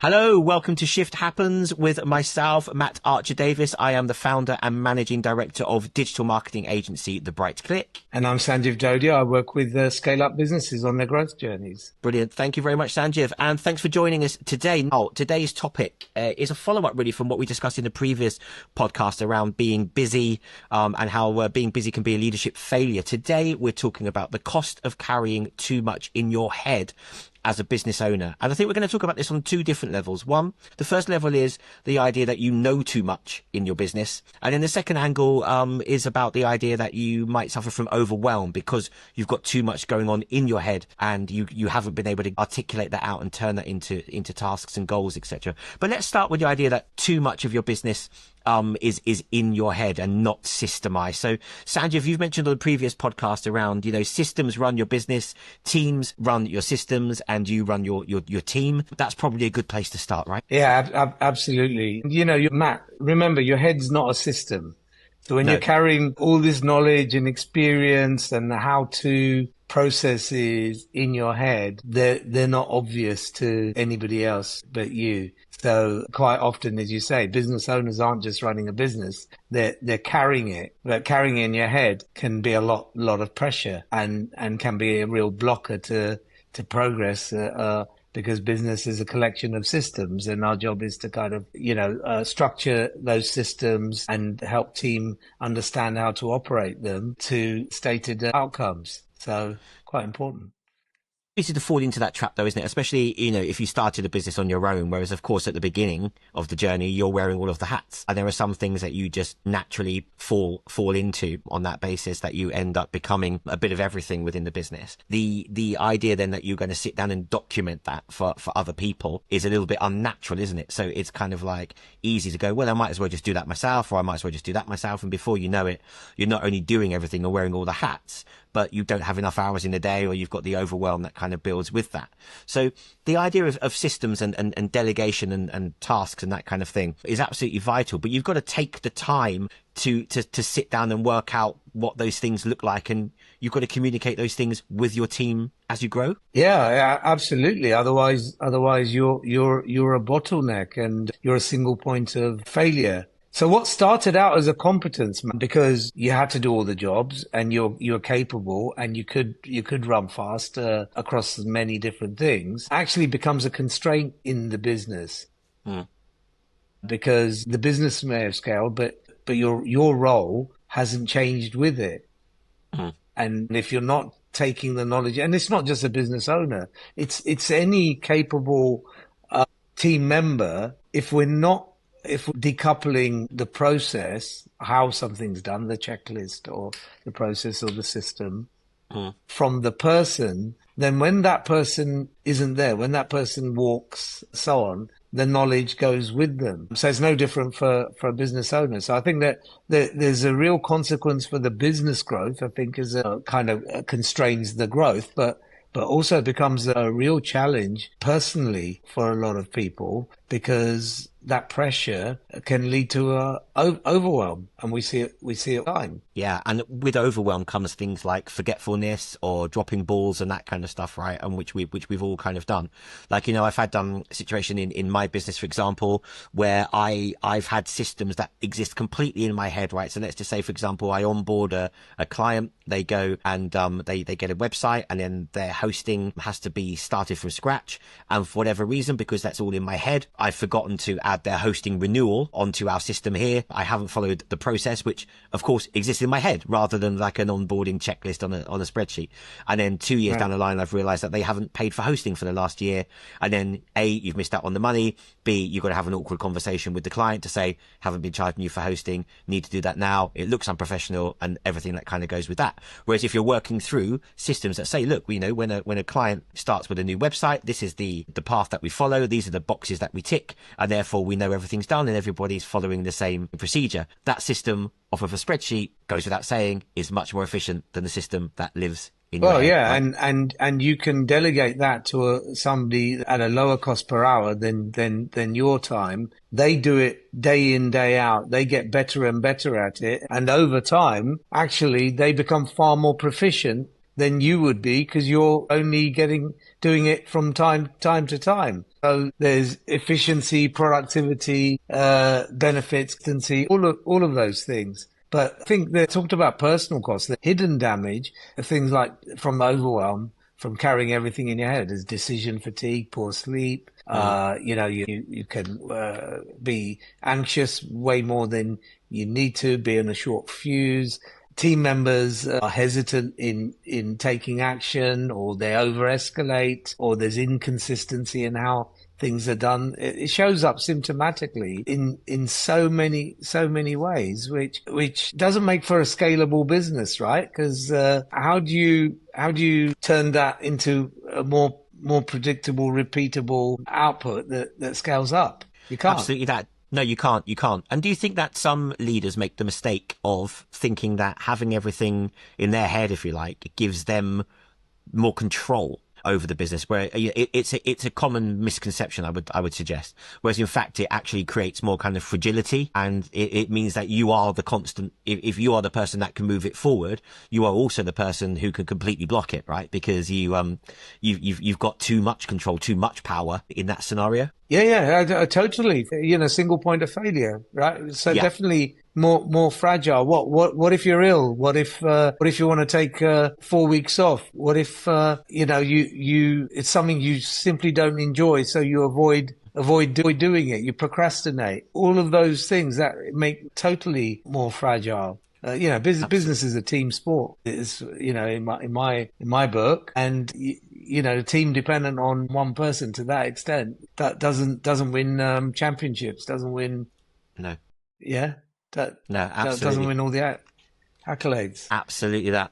Hello, welcome to Shift Happens with myself, Matt Archer-Davis. I am the founder and managing director of digital marketing agency, The Bright Click. And I'm Sanjeev Dodia. I work with scale-up businesses on their growth journeys. Brilliant. Thank you very much, Sanjeev. And thanks for joining us today. Today's topic is a follow-up really from what we discussed in the previous podcast around being busy and how being busy can be a leadership failure. Today, we're talking about the cost of carrying too much in your head as a business owner. And I think we're going to talk about this on two different levels. One, the first level is the idea that you know too much in your business. And then the second angle is about the idea that you might suffer from overwhelm because you've got too much going on in your head and you haven't been able to articulate that out and turn that into tasks and goals, etc. But let's start with the idea that too much of your business is in your head and not systemized. So Sanjeev, you've mentioned on the previous podcast around, systems run your business, teams run your systems, and you run your team. That's probably a good place to start, right? Yeah, absolutely. Matt, remember your head's not a system. So when you're carrying all this knowledge and experience and how to processes in your head, they're not obvious to anybody else but you. So quite often, as you say, business owners aren't just running a business, they're carrying it. But carrying it in your head can be a lot of pressure and can be a real blocker to progress, because business is a collection of systems, and our job is to kind of, structure those systems and help team understand how to operate them to stated outcomes. So quite important. Easy to fall into that trap though, isn't it? Especially, if you started a business on your own, whereas of course at the beginning of the journey, you're wearing all of the hats. And there are some things that you just naturally fall into on that basis that you end up becoming a bit of everything within the business. The idea then that you're going to sit down and document that for other people is a little bit unnatural, isn't it? So it's kind of like easy to go, well, I might as well just do that myself, or I might as well just do that myself. And before you know it, you're not only doing everything or wearing all the hats, but you don't have enough hours in the day, or you've got the overwhelm that kind of builds with that. So the idea of systems and delegation and tasks and that kind of thing is absolutely vital, but you've got to take the time to sit down and work out what those things look like, and you've got to communicate those things with your team as you grow. Yeah, absolutely. Otherwise you're a bottleneck and you're a single point of failure. So what started out as a competence, because you had to do all the jobs and you're capable and you could run fast across many different things, actually becomes a constraint in the business. Because the business may have scaled, but your role hasn't changed with it. And if you're not taking the knowledge, and it's not just a business owner, it's any capable team member. If we're decoupling the process, how something's done, the checklist or the process or the system, from the person, then when that person isn't there, when that person walks, so on, the knowledge goes with them. So it's no different for a business owner. So I think that there's a real consequence for the business growth, I think, is a kind of constrains the growth, but also becomes a real challenge personally for a lot of people, because that pressure can lead to overwhelm, and we see it time. Yeah, and with overwhelm comes things like forgetfulness or dropping balls and that kind of stuff, right? And which we've all kind of done. Like, I've had a situation in my business, for example, where I've had systems that exist completely in my head, right? So let's just say, for example, I onboard a client, they go and they get a website, and then their hosting has to be started from scratch. And for whatever reason, because that's all in my head, I've forgotten to add their hosting renewal onto our system here. I haven't followed the process, which of course exists in my head rather than like an onboarding checklist on a spreadsheet. And then 2 years down the line, I've realized that they haven't paid for hosting for the last year. And then A, you've missed out on the money. B, you've got to have an awkward conversation with the client to say, haven't been charging you for hosting, need to do that now. It looks unprofessional, and everything that kind of goes with that. Whereas if you're working through systems that say, look, when a client starts with a new website, this is the path that we follow. These are the boxes that we tick, and therefore we know everything's done and everybody's following the same procedure. That system off of a spreadsheet, goes without saying, is much more efficient than the system that lives in your head, yeah, right? and you can delegate that to somebody at a lower cost per hour than your time. They do it day in, day out. They get better and better at it, and over time, actually, they become far more proficient than you would be, because you're only doing it from time to time. So there's efficiency, productivity, benefits, consistency, all of those things. But I think they talked about personal costs, the hidden damage of things like from overwhelm, from carrying everything in your head, as decision fatigue, poor sleep. You can be anxious way more than you need to, be on a short fuse. Team members are hesitant in taking action, or they over escalate, or there's inconsistency in how things are done. It shows up symptomatically in so many ways, which doesn't make for a scalable business, right? Because how do you turn that into a more predictable, repeatable output that scales up? You can't. Absolutely that. No, you can't. You can't. And do you think that some leaders make the mistake of thinking that having everything in their head, if you like, gives them more control over the business, where it's a common misconception, I would suggest, whereas in fact it actually creates more kind of fragility, and it means that you are the constant. If you are the person that can move it forward, you are also the person who can completely block it, right? Because you've got too much control, too much power in that scenario. Yeah, totally. Single point of failure, right? So definitely more fragile. What if you're ill? What if you want to take 4 weeks off? What if it's something you simply don't enjoy, so you avoid doing it. You procrastinate. All of those things that make totally more fragile. Business is a team sport. It's in my book, and team dependent on one person to that extent that doesn't win championships, doesn't win. No. Yeah. No, absolutely. That doesn't win all the accolades. Absolutely that.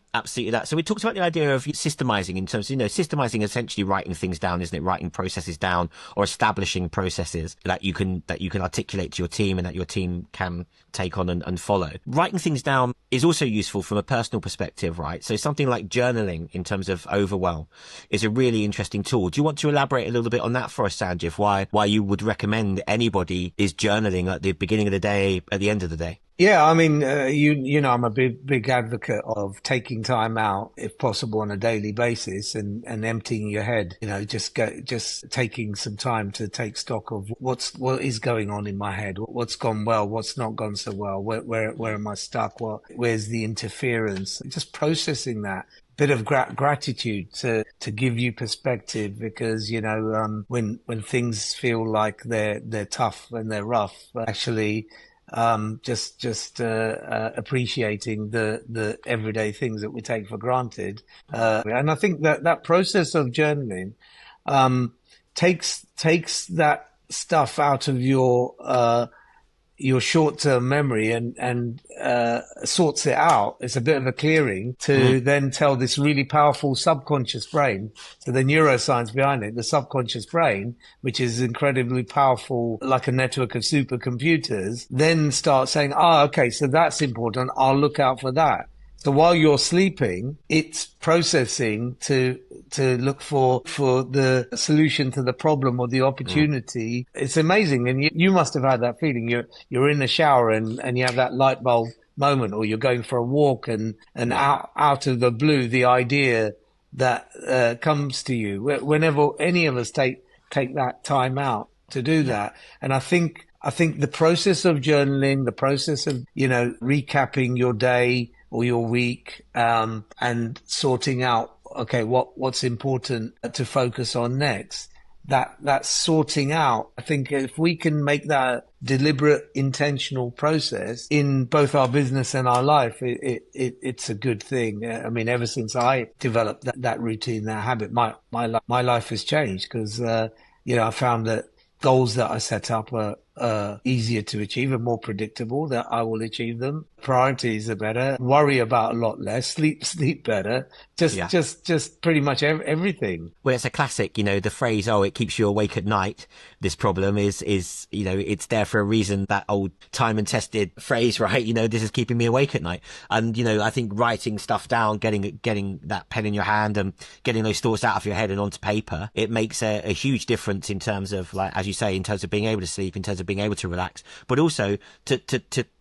So we talked about the idea of systemizing in terms of, systemizing, essentially writing things down, isn't it? Writing processes down, or establishing processes that you can articulate to your team and that your team can take on and follow. Writing things down is also useful from a personal perspective, right? So something like journaling in terms of overwhelm is a really interesting tool. Do you want to elaborate a little bit on that for us, Sanjeev? Why you would recommend anybody is journaling at the beginning of the day, at the end of the day? Yeah, I mean, I'm a big advocate of taking time out, if possible, on a daily basis, and emptying your head. Just taking some time to take stock of what is going on in my head, what's gone well, what's not gone so well, where am I stuck, where's the interference? Just processing that. Bit of gratitude to give you perspective, because when things feel like they're tough and they're rough, actually. Appreciating the everyday things that we take for granted. And I think that process of journaling, takes that stuff out of your short-term memory and sorts it out. It's a bit of a clearing to then tell this really powerful subconscious brain. So the neuroscience behind it, the subconscious brain, which is incredibly powerful, like a network of supercomputers, then start saying, okay, so that's important. I'll look out for that. So while you're sleeping, it's processing to look for the solution to the problem or the opportunity. It's amazing. And you must have had that feeling. You're in the shower and you have that light bulb moment, or you're going for a walk and out of the blue, the idea that comes to you whenever any of us take that time out to do that. And I think the process of journaling, the process of, recapping your day or your week, and sorting out, okay, what's important to focus on next. That sorting out, I think if we can make that deliberate, intentional process in both our business and our life, it's a good thing. I mean, ever since I developed that routine, that habit, my life has changed, because, I found that goals that I set up are easier to achieve and more predictable, that I will achieve them. Priorities are better, worry about a lot less, sleep better, just pretty much everything. Well, it's a classic, the phrase, it keeps you awake at night. This problem is, it's there for a reason, that old time and tested phrase, right? This is keeping me awake at night. And, I think writing stuff down, getting that pen in your hand and getting those thoughts out of your head and onto paper, it makes a huge difference in terms of, like, as you say, in terms of being able to sleep, in terms of being able to relax, but also to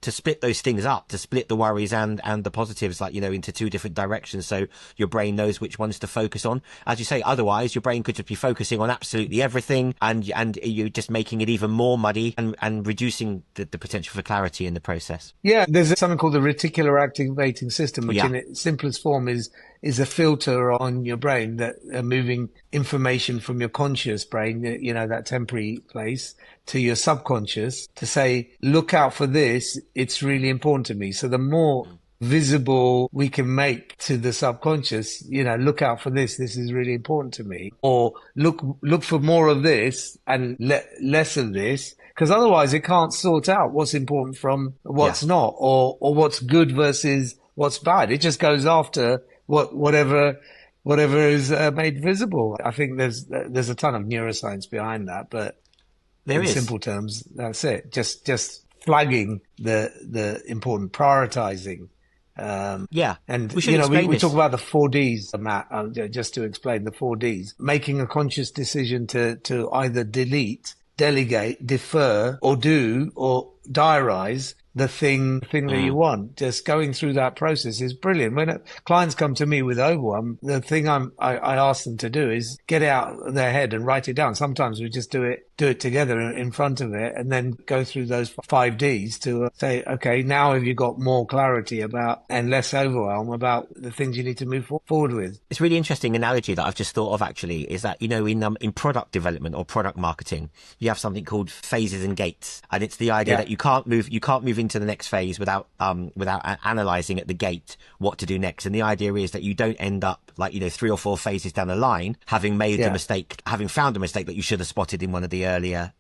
split those things up to split the worries and the positives, like, into two different directions, so your brain knows which ones to focus on. As you say, otherwise your brain could just be focusing on absolutely everything, and you're just making it even more muddy and reducing the potential for clarity in the process. Yeah, there's something called the reticular activating system, which Yeah. in its simplest form is a filter on your brain that are moving information from your conscious brain, that temporary place, to your subconscious to say, look out for this. It's really important to me. So the more visible we can make to the subconscious, look out for this. This is really important to me. Or look for more of this and less of this. Because otherwise it can't sort out what's important from what's not, or what's good versus what's bad. It just goes after whatever is made visible. I think there's a ton of neuroscience behind that, but There in is. simple terms, that's it. Just flagging the important, prioritizing. Yeah. And, We should explain we this. talk about the 4Ds, Matt, just to explain the 4Ds, making a conscious decision to either delete, delegate, defer, or do, or diarize the thing that you want. Just going through that process is brilliant. When clients come to me with overwhelm, the thing I ask them to do is get it out of their head and write it down. Sometimes we just do it together in front of it, and then go through those 5Ds to say, okay, now have you got more clarity about and less overwhelm about the things you need to move forward with? It's a really interesting analogy that I've just thought of, actually, is that, in product development or product marketing, you have something called phases and gates. And it's the idea that you can't move into the next phase without analyzing at the gate what to do next. And the idea is that you don't end up, like, 3 or 4 phases down the line, having made a mistake, having found a mistake that you should have spotted in one of the earlier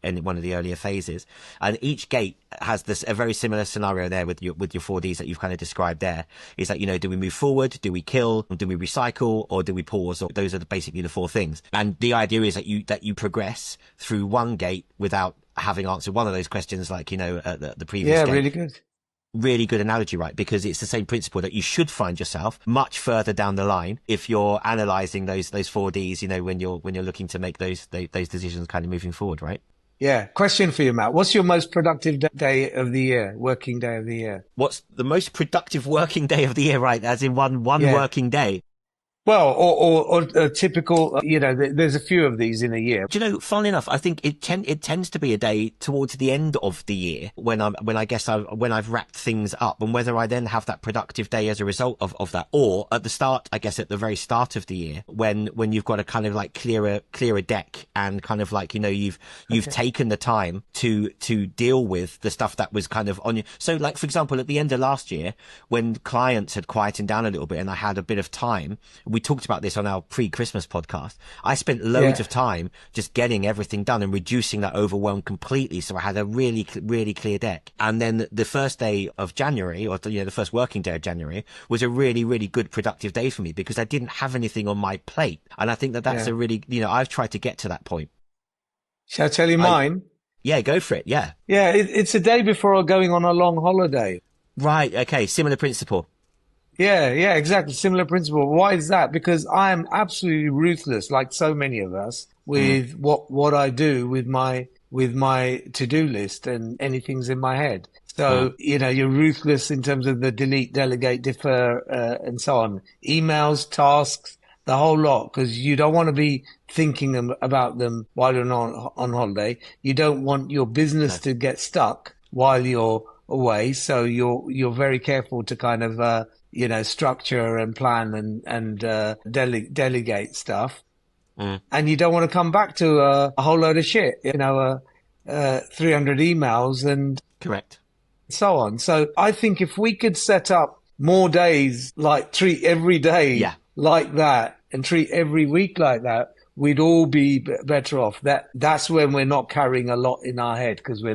phases. And each gate has a very similar scenario there with your 4Ds that you've kind of described there. Is that, do we move forward? Do we kill? Do we recycle? Or do we pause? Or those are basically the 4 things. And the idea is that you progress through one gate without having answered one of those questions, like, at the previous gate. Yeah, really good. Really good analogy, right? Because it's the same principle that you should find yourself much further down the line if you're analyzing those 4Ds, when you're looking to make those decisions kind of moving forward, right? Yeah. Question for you, Matt. What's your most productive day of the year, working day of the year? What's the most productive working day of the year, right? As in one working day. Well, or a typical, there's a few of these in a year. Do you know, funnily enough, I think it tends to be a day towards the end of the year when I've wrapped things up, and whether I then have that productive day as a result of that, or at the start, I guess at the very start of the year when you've got a kind of like clearer deck, and kind of like, you've taken the time to deal with the stuff that was kind of on you. So, like, for example, at the end of last year, when clients had quietened down a little bit and I had a bit of time, we talked about this on our pre-Christmas podcast. I spent loads of time just getting everything done and reducing that overwhelm completely. So I had a really, really clear deck. And then the first day of January, or the first working day of January, was a really, really good productive day for me because I didn't have anything on my plate. And I think that's a really, I've tried to get to that point. Shall I tell you mine? Yeah, go for it. Yeah. Yeah, it's a day before going on a long holiday. Right. Okay. Similar principle. Yeah, exactly. Similar principle. Why is that? Because I am absolutely ruthless, like so many of us, with what I do with my to-do list and anything's in my head. So, you're ruthless in terms of the delete, delegate, defer, and so on. Emails, tasks, the whole lot, because you don't want to be thinking about them while you're on holiday. You don't want your business to get stuck while you're away. So you're very careful to kind of, structure and plan and delegate stuff. And you don't want to come back to a whole load of shit, 300 emails and Correct. so on. So I think if we could set up more days, like treat every day like that and treat every week like that, we'd all be better off. That's when we're not carrying a lot in our head, because we're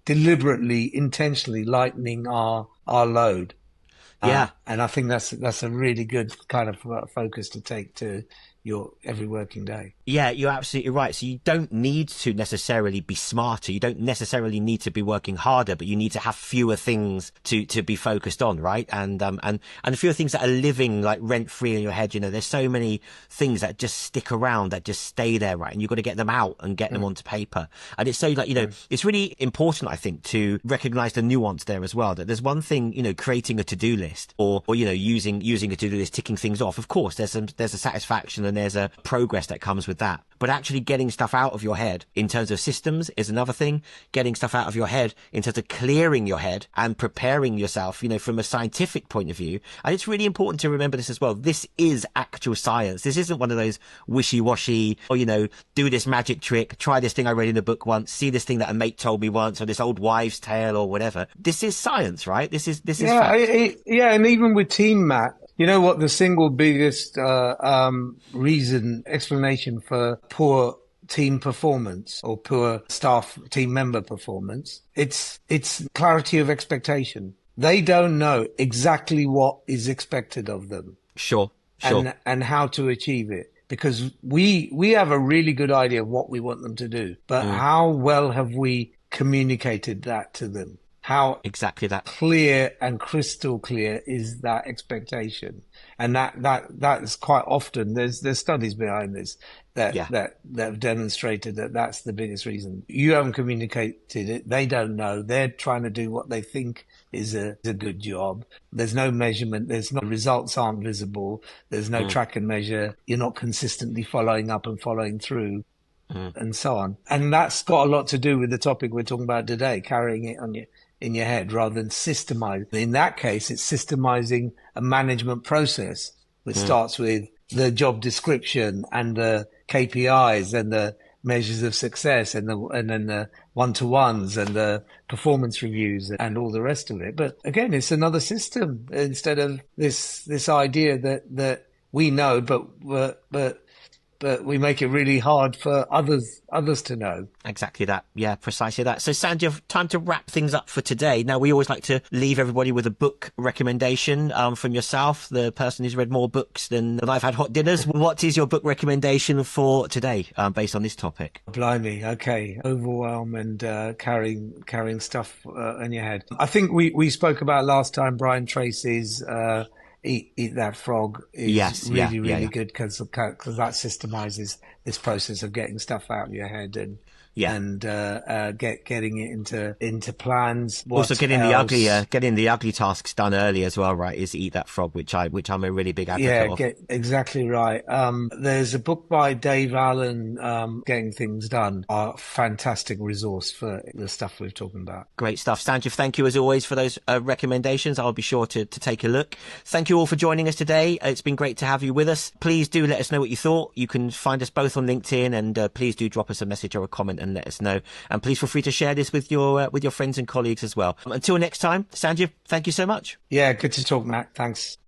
deliberately, intentionally lightening our load. Yeah. And I think that's a really good kind of focus to take to your every working day. Yeah, you're absolutely right. So you don't need to necessarily be smarter. You don't necessarily need to be working harder, but you need to have fewer things to be focused on, right? And fewer things that are living like rent free in your head. You know, there's so many things that just stick around, that just stay there, right? And you've got to get them out and get them onto paper. And it's so like, you know, it's really important, I think, to recognize the nuance there as well, that there's one thing, you know, creating a to-do list or, you know, using a to-do list, ticking things off. Of course, there's a satisfaction and there's a progress that comes with that. But actually getting stuff out of your head in terms of systems is another thing. Getting stuff out of your head in terms of clearing your head and preparing yourself, you know, from a scientific point of view. And it's really important to remember this as well. This is actual science. This isn't one of those wishy-washy, or, you know, do this magic trick, try this thing I read in a book once, see this thing that a mate told me once, or this old wives' tale or whatever. This is science, right? This is fact. Yeah, and even with team, Matt, you know what the single biggest explanation for poor team performance or poor staff team member performance? It's clarity of expectation. They don't know exactly what is expected of them. Sure. And how to achieve it. Because we have a really good idea of what we want them to do, but how well have we communicated that to them? How exactly that clear and crystal clear is that expectation? And that is quite often, there's studies behind this that have demonstrated that that's the biggest reason. You haven't communicated it. They don't know. They're trying to do what they think is a good job. There's no measurement. There's no results aren't visible. There's no track and measure. You're not consistently following up and following through. And so on. And that's got a lot to do with the topic we're talking about today, carrying it on in your head rather than systemizing. In that case, it's systemizing a management process, which starts with the job description and the KPIs and the measures of success and then the one-to-ones and the performance reviews and all the rest of it. But again, it's another system instead of this idea that we know, but we make it really hard for others to know. Exactly that. Yeah, precisely that. So, Sanjay, time to wrap things up for today. Now, we always like to leave everybody with a book recommendation from yourself, the person who's read more books than I've had hot dinners. What is your book recommendation for today based on this topic? Blimey. Okay. Overwhelm and carrying stuff in your head. I think we spoke about last time Brian Tracy's Eat That Frog is really good because that systemizes this process of getting stuff out of your head and getting it into plans. Also getting the ugly tasks done early as well, right? Is Eat That Frog, which I'm a really big advocate of. Exactly right. There's a book by Dave Allen, Getting Things Done, a fantastic resource for the stuff we're talking about. Great stuff. Sanjay, thank you as always for those recommendations. I'll be sure to take a look. Thank you all for joining us today. It's been great to have you with us. Please do let us know what you thought. You can find us both on LinkedIn and please do drop us a message or a comment and let us know. And please feel free to share this with your friends and colleagues as well. Until next time, Sanjay, thank you so much. Yeah, good to talk, Matt. Thanks.